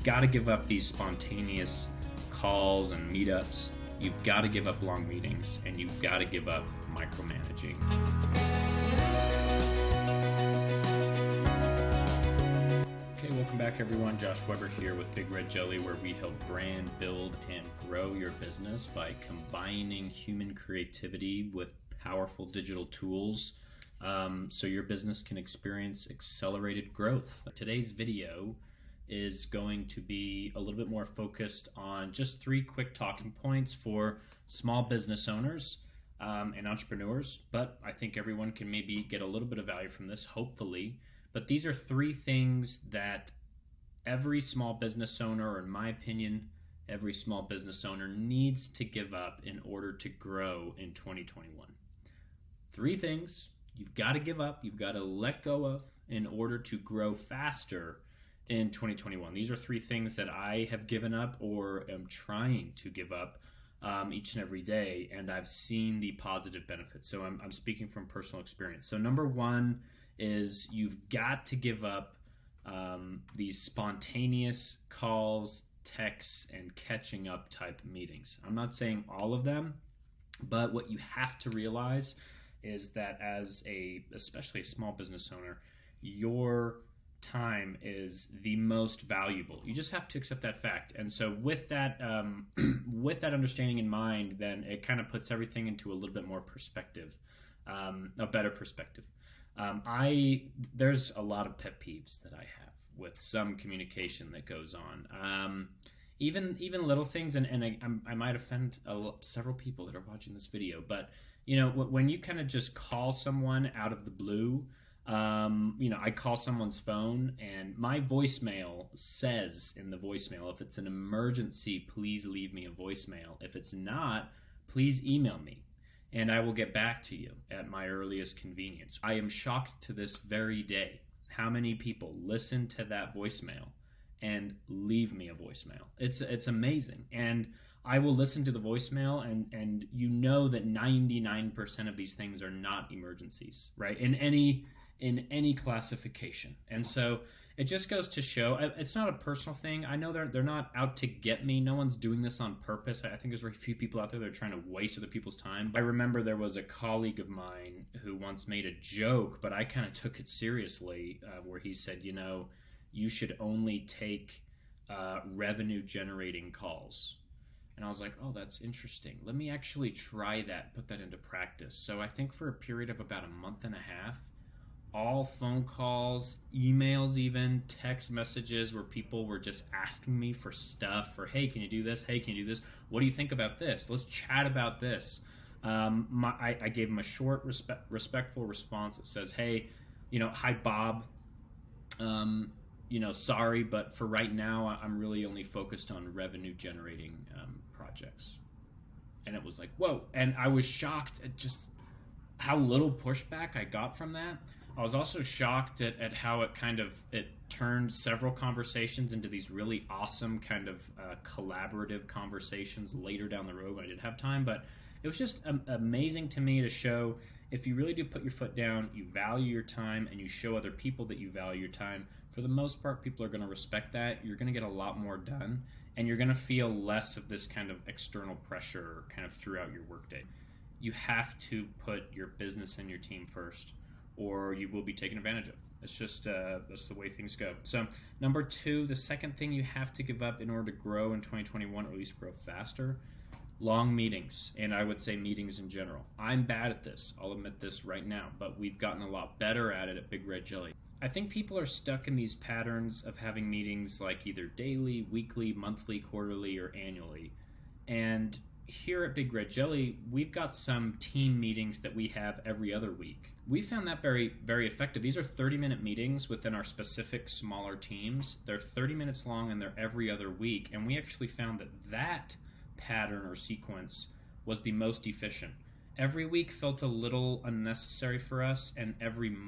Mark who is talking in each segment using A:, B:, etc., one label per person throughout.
A: got to give up these spontaneous calls and meetups. You've got to give up long meetings, and you've got to give up micromanaging. Okay, welcome back everyone. Josh Weber here with Big Red Jelly, where we help brand, build, and grow your business by combining human creativity with powerful digital tools so your business can experience accelerated growth. Today's video is going to be a little bit more focused on just 3 quick talking points for small business owners and entrepreneurs, but I think everyone can maybe get a little bit of value from this, hopefully. But these are 3 things that every small business owner, or in my opinion, every small business owner needs to give up in order to grow in 2021. 3 things you've got to give up, you've got to let go of in order to grow faster in 2021. These are 3 things that I have given up or am trying to give up each and every day, and I've seen the positive benefits. So I'm speaking from personal experience. So number 1 is you've got to give up these spontaneous calls, texts, and catching up type meetings. I'm not saying all of them, but what you have to realize is that especially a small business owner, your time is the most valuable. You just have to accept that fact. And so with that understanding in mind, then it kind of puts everything into a little bit more perspective, a better perspective. There's a lot of pet peeves that I have with some communication that goes on. Even little things, and I might offend several people that are watching this video, but when you kind of just call someone out of the blue. I call someone's phone and my voicemail says in the voicemail, if it's an emergency, please leave me a voicemail. If it's not, please email me and I will get back to you at my earliest convenience. I am shocked to this very day how many people listen to that voicemail and leave me a voicemail. It's amazing. And I will listen to the voicemail and that 99% of these things are not emergencies, right? In any classification. And so it just goes to show it's not a personal thing. I know they're not out to get me. No one's doing this on purpose. I think there's very few people out there that are trying to waste other people's time. I remember there was a colleague of mine who once made a joke, but I kind of took it seriously, where he said, you should only take revenue generating calls. And I was like, oh, that's interesting. Let me actually try that, put that into practice. So I think for a period of about a month and a half, all phone calls, emails, even text messages where people were just asking me for stuff, or hey, can you do this? Hey, can you do this? What do you think about this? Let's chat about this. I gave him a short, respectful response that says, hey, hi, Bob. Sorry, but for right now, I'm really only focused on revenue generating projects. And it was like, whoa. And I was shocked at just how little pushback I got from that. I was also shocked at how it turned several conversations into these really awesome kind of collaborative conversations later down the road when I did have time. But it was just amazing to me to show if you really do put your foot down, you value your time, and you show other people that you value your time, for the most part, people are going to respect that. You're going to get a lot more done, and you're going to feel less of this kind of external pressure kind of throughout your workday. You have to put your business and your team first, or you will be taken advantage of. It's just that's the way things go. So number 2, the second thing you have to give up in order to grow in 2021, or at least grow faster, long meetings. And I would say meetings in general. I'm bad at this. I'll admit this right now, but we've gotten a lot better at it at Big Red Jelly. I think people are stuck in these patterns of having meetings like either daily, weekly, monthly, quarterly, or annually. And here at Big Red Jelly, we've got some team meetings that we have every other week. We found that very, very effective. These are 30-minute meetings within our specific smaller teams. They're 30 minutes long and they're every other week. And we actually found that pattern or sequence was the most efficient. Every week felt a little unnecessary for us, and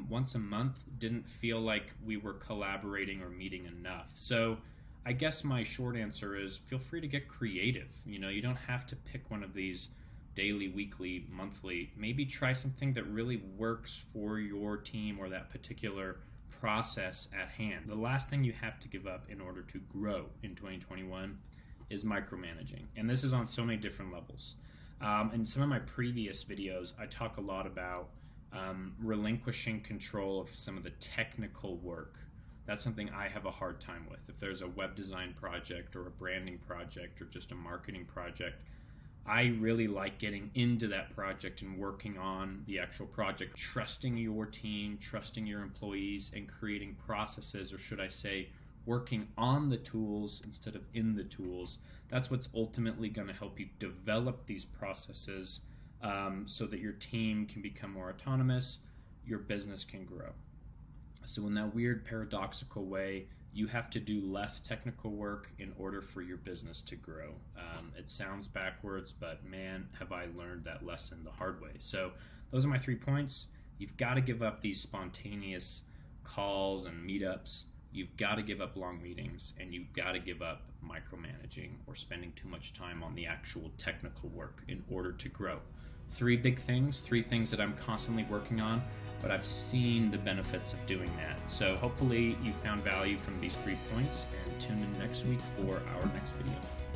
A: once a month didn't feel like we were collaborating or meeting enough. So I guess my short answer is feel free to get creative. You don't have to pick one of these daily, weekly, monthly. Maybe try something that really works for your team or that particular process at hand. The last thing you have to give up in order to grow in 2021 is micromanaging. And this is on so many different levels. In some of my previous videos, I talk a lot about relinquishing control of some of the technical work. That's something I have a hard time with. If there's a web design project or a branding project or just a marketing project, I really like getting into that project and working on the actual project, trusting your team, trusting your employees, and creating processes, or should I say, working on the tools instead of in the tools. That's what's ultimately going to help you develop these processes so that your team can become more autonomous, your business can grow. So in that weird paradoxical way, you have to do less technical work in order for your business to grow. It sounds backwards, but man, have I learned that lesson the hard way. So those are my 3 points. You've got to give up these spontaneous calls and meetups. You've got to give up long meetings, and you've got to give up micromanaging or spending too much time on the actual technical work in order to grow. 3 big things, 3 things that I'm constantly working on, but I've seen the benefits of doing that. So hopefully you found value from these 3 points, and tune in next week for our next video.